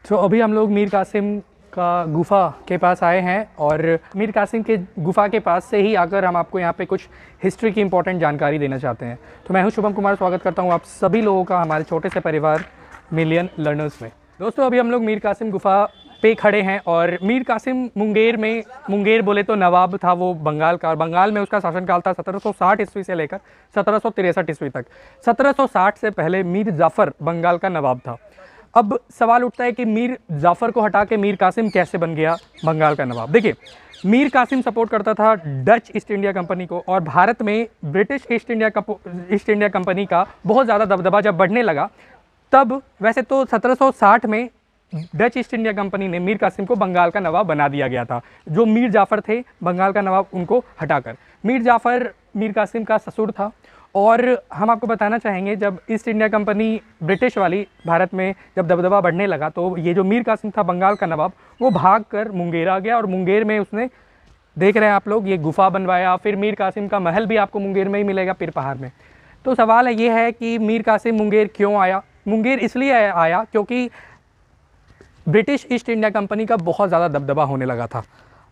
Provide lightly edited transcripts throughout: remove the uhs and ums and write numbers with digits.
तो अभी हम लोग मीर कासिम का गुफ़ा के पास आए हैं और मीर कासिम के गुफ़ा के पास से ही आकर हम आपको यहाँ पे कुछ हिस्ट्री की इंपॉर्टेंट जानकारी देना चाहते हैं। तो मैं हूँ शुभम कुमार, स्वागत करता हूँ आप सभी लोगों का हमारे छोटे से परिवार मिलियन लर्नर्स में। दोस्तों अभी हम लोग मीर कासिम गुफ़ा पे खड़े हैं और मीर कासिम मुंगेर बोले तो नवाब था वो बंगाल का, और बंगाल में उसका शासनकाल था 1760 ईस्वी से लेकर 1763 ईस्वी तक। 1760 से पहले मीर जाफ़र बंगाल का नवाब था। अब सवाल उठता है कि मीर जाफ़र को हटा के मीर कासिम कैसे बन गया बंगाल का नवाब। देखिए, मीर कासिम सपोर्ट करता था डच ईस्ट इंडिया कंपनी को, और भारत में ब्रिटिश ईस्ट इंडिया कंपनी का बहुत ज़्यादा दबदबा जब बढ़ने लगा, तब वैसे तो 1760 में डच ईस्ट इंडिया कंपनी ने मीर कासिम को बंगाल का नवाब बना दिया गया था। जो मीर जाफ़र थे बंगाल का नवाब, उनको हटाकर मीर जाफ़र मीर कासिम का ससुर था। और हम आपको बताना चाहेंगे, जब ईस्ट इंडिया कंपनी ब्रिटिश वाली भारत में जब दबदबा बढ़ने लगा, तो ये जो मीर कासिम था बंगाल का नवाब, वो भाग कर मुंगेर आ गया और मुंगेर में उसने, देख रहे हैं आप लोग, ये गुफ़ा बनवाया। फिर मीर कासिम का महल भी आपको मुंगेर में ही मिलेगा, पीर पहाड़ में। तो सवाल ये है कि मीर कासिम मुंगेर क्यों आया? मुंगेर इसलिए आया क्योंकि ब्रिटिश ईस्ट इंडिया कंपनी का बहुत ज़्यादा दबदबा होने लगा था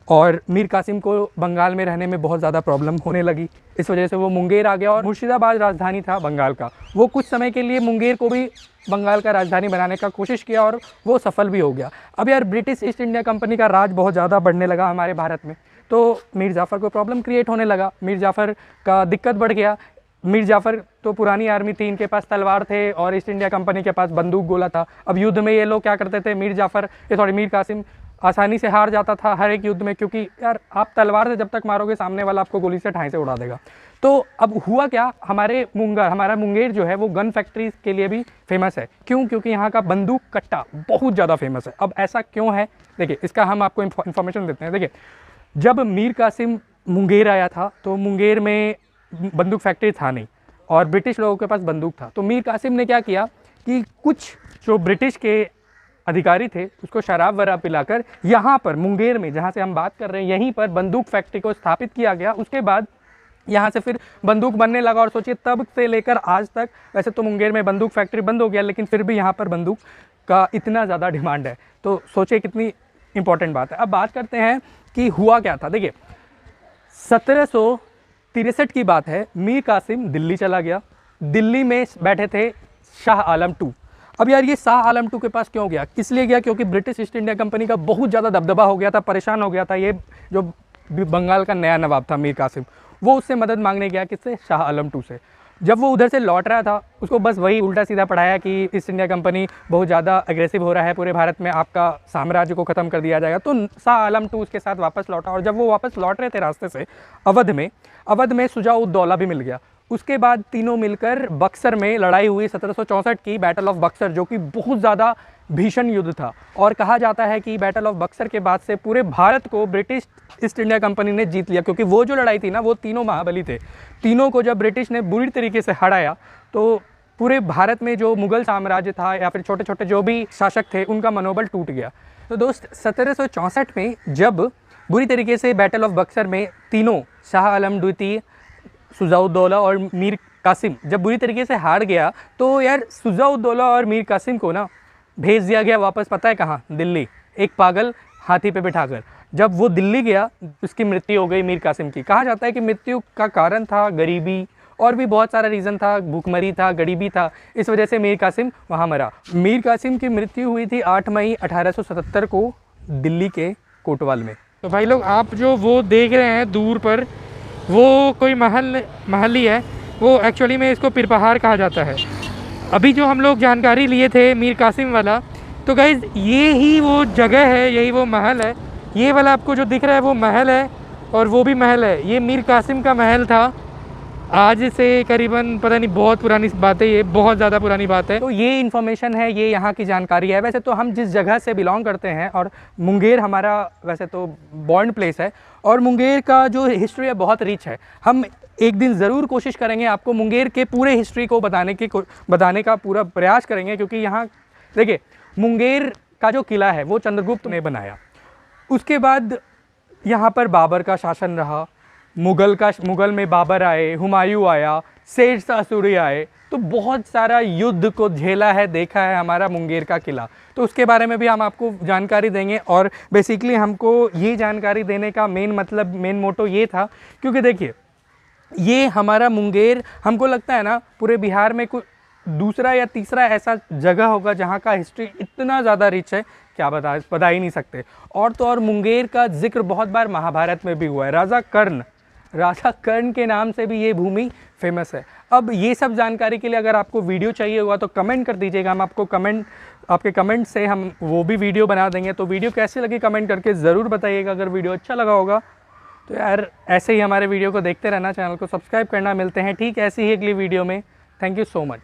और मीर कासिम को बंगाल में रहने में बहुत ज़्यादा प्रॉब्लम होने लगी। इस वजह से वो मुंगेर आ गया, और मुर्शिदाबाद राजधानी था बंगाल का, वो कुछ समय के लिए मुंगेर को भी बंगाल का राजधानी बनाने का कोशिश किया और वो सफल भी हो गया। अब यार ब्रिटिश ईस्ट इंडिया कंपनी का राज बहुत ज़्यादा बढ़ने लगा हमारे भारत में, तो मीर जाफ़र को प्रॉब्लम क्रिएट होने लगा। मीर जाफ़र का दिक्कत बढ़ गया। मीर जाफ़र तो पुरानी आर्मी थी, इनके पास तलवार थे और ईस्ट इंडिया कंपनी के पास बंदूक गोला था। अब युद्ध में ये लोग क्या करते थे, मीर कासिम आसानी से हार जाता था हर एक युद्ध में, क्योंकि यार आप तलवार से जब तक मारोगे सामने वाला आपको गोली से ठाई से उड़ा देगा। तो अब हुआ क्या, हमारा मुंगेर जो है वो गन फैक्ट्री के लिए भी फेमस है। क्यों? क्योंकि यहाँ का बंदूक कट्टा बहुत ज़्यादा फेमस है। अब ऐसा क्यों है, देखिए इसका हम आपको इन्फॉर्मेशन देते हैं। देखिए, जब मीर कासिम मुंगेर आया था तो मुंगेर में बंदूक फैक्ट्री था नहीं और ब्रिटिश लोगों के पास बंदूक था। तो मीर कासिम ने क्या किया कि कुछ जो ब्रिटिश के अधिकारी थे उसको शराब वराब पिलाकर यहाँ पर मुंगेर में, जहाँ से हम बात कर रहे हैं, यहीं पर बंदूक फैक्ट्री को स्थापित किया गया। उसके बाद यहाँ से फिर बंदूक बनने लगा, और सोचिए तब से लेकर आज तक, वैसे तो मुंगेर में बंदूक फैक्ट्री बंद हो गया, लेकिन फिर भी यहाँ पर बंदूक का इतना ज़्यादा डिमांड है। तो सोचिए कितनी इंपॉर्टेंट बात है। अब बात करते हैं कि हुआ क्या था। देखिए, 1763 की बात है, मीर कासिम दिल्ली चला गया। दिल्ली में बैठे थे शाह आलम II। अब यार ये शाह आलम II के पास क्यों गया, किस लिए गया? क्योंकि ब्रिटिश ईस्ट इंडिया कंपनी का बहुत ज़्यादा दबदबा हो गया था, परेशान हो गया था ये जो बंगाल का नया नवाब था मीर कासिम, वो उससे मदद मांगने गया। किससे? शाह आलम II से। जब वो उधर से लौट रहा था, उसको बस वही उल्टा सीधा पढ़ाया कि ईस्ट इंडिया कंपनी बहुत ज़्यादा अग्रेसिव हो रहा है पूरे भारत में, आपका साम्राज्य को ख़त्म कर दिया जाएगा। तो शाह आलम II उसके साथ वापस लौटा, और जब वो वापस लौट रहे थे रास्ते से अवध में शुजा-उद-दौला भी मिल गया। उसके बाद तीनों मिलकर बक्सर में लड़ाई हुई, 1764 की बैटल ऑफ बक्सर, जो कि बहुत ज़्यादा भीषण युद्ध था। और कहा जाता है कि बैटल ऑफ बक्सर के बाद से पूरे भारत को ब्रिटिश ईस्ट इंडिया कंपनी ने जीत लिया, क्योंकि वो जो लड़ाई थी ना, वो तीनों महाबली थे। तीनों को जब ब्रिटिश ने बुरी तरीके से हराया, तो पूरे भारत में जो मुगल साम्राज्य था या फिर छोटे छोटे जो भी शासक थे, उनका मनोबल टूट गया। तो दोस्त, 1764 में जब बुरी तरीके से बैटल ऑफ बक्सर में तीनों, शाह आलम द्वितीय, शुजा-उद-दौला और मीर कासिम, जब बुरी तरीके से हार गया, तो यार शुजा-उद-दौला और मीर कासिम को ना भेज दिया गया वापस, पता है कहाँ? दिल्ली, एक पागल हाथी पे बिठाकर। जब वो दिल्ली गया, उसकी मृत्यु हो गई मीर कासिम की। कहा जाता है कि मृत्यु का कारण था गरीबी, और भी बहुत सारा रीज़न था, भूखमरी था, गरीबी था, इस वजह से मीर कासिम वहाँ मरा। मीर कासिम की मृत्यु हुई थी 8 मई 1877 को दिल्ली के कोतवाल में। तो भाई लोग, आप जो वो देख रहे हैं दूर पर, वो कोई महल ही है। वो एक्चुअली में इसको पीर पहाड़ कहा जाता है। अभी जो हम लोग जानकारी लिए थे मीर कासिम वाला, तो गाइज़ ये ही वो जगह है, यही वो महल है। ये वाला आपको जो दिख रहा है वो महल है, और वो भी महल है। ये मीर कासिम का महल था। आज से करीबन, पता नहीं, बहुत पुरानी बात है, ये बहुत ज़्यादा पुरानी बात है। तो ये इन्फॉर्मेशन है, ये यहाँ की जानकारी है। वैसे तो हम जिस जगह से बिलोंग करते हैं, और मुंगेर हमारा वैसे तो बॉर्न प्लेस है, और मुंगेर का जो हिस्ट्री है बहुत रिच है। हम एक दिन ज़रूर कोशिश करेंगे आपको मुंगेर के पूरे हिस्ट्री को बताने का पूरा प्रयास करेंगे, क्योंकि यहाँ देखिए, मुंगेर का जो किला है वो चंद्रगुप्त ने बनाया। उसके बाद यहाँ पर बाबर का शासन रहा, मुग़ल में बाबर आए, हुमायूं आया, शेर शाह सूरी आए, तो बहुत सारा युद्ध को झेला है, देखा है हमारा मुंगेर का किला। तो उसके बारे में भी हम आपको जानकारी देंगे। और बेसिकली हमको ये जानकारी देने का मेन मोटो ये था, क्योंकि देखिए ये हमारा मुंगेर, हमको लगता है ना पूरे बिहार में कोई दूसरा या तीसरा ऐसा जगह होगा जहाँ का हिस्ट्री इतना ज़्यादा रिच है, क्या बता ही नहीं सकते। और तो और मुंगेर का जिक्र बहुत बार महाभारत में भी हुआ है। राजा कर्ण के नाम से भी ये भूमि फेमस है। अब ये सब जानकारी के लिए अगर आपको वीडियो चाहिए होगा तो कमेंट कर दीजिएगा, हम आपको आपके कमेंट से हम वो भी वीडियो बना देंगे। तो वीडियो कैसी लगी कमेंट करके ज़रूर बताइएगा। अगर वीडियो अच्छा लगा होगा तो यार ऐसे ही हमारे वीडियो को देखते रहना, चैनल को सब्सक्राइब करना। मिलते हैं ठीक ऐसी ही अगली वीडियो में। Thank you so much.